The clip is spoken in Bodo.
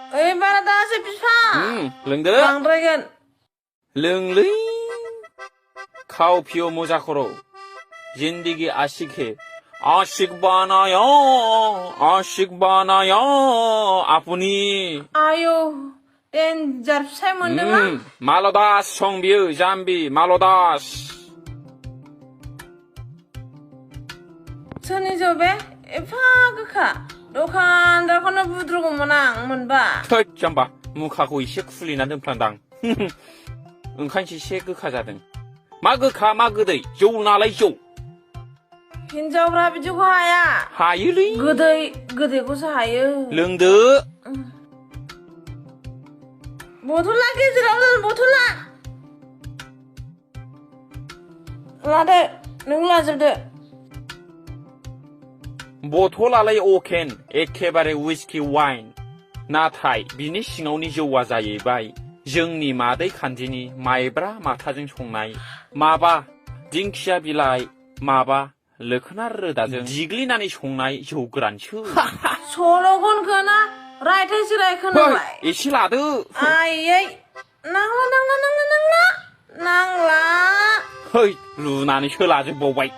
ओइ बारा दासो बिफा लोंदो बांद्रायगोन लोंलै खाव फिय मोजा खर' जिंदगी आशिक है आशिक बानाया आपुनि आयौ डेन्जार फिसाय मोनदों आं मालदास सं बियो जाम्बि मालदास सोरनि जौ बे एफा गोखा दखानदारखौनो बुद्रुगौमोन आं मोनबा थोद जाम्बा मुखाखौ एसे खुलिना दोनफ्लांदां ओंखायनोसो एसे गोखा जादों मा गोखा मा गोदै जौ नालाय जौ हिनजावफ्रा बिदिखौ हाया हायोलै गोदैखौसो हायो लोंदो बथला गेजेराव दोन बथला लादो नों लाजोबदो बथलालाय अकेन एखेबारे उइस्कि वाइन नाथाय बिनि सिङावनि जौआ जाहैबाय जोंनि मादै खान्दिनि माइब्रा माथाजों संनाय माबा दिंखिया बिलाइ माबा लोखोना रोदाजों दिग्लिनानै संनाय जौ गोरानसो सल'खौनो ना रायथायसो रायखोनांबाय एसे लादो आयै नांला है लुनानैसो लाजोबबावबाय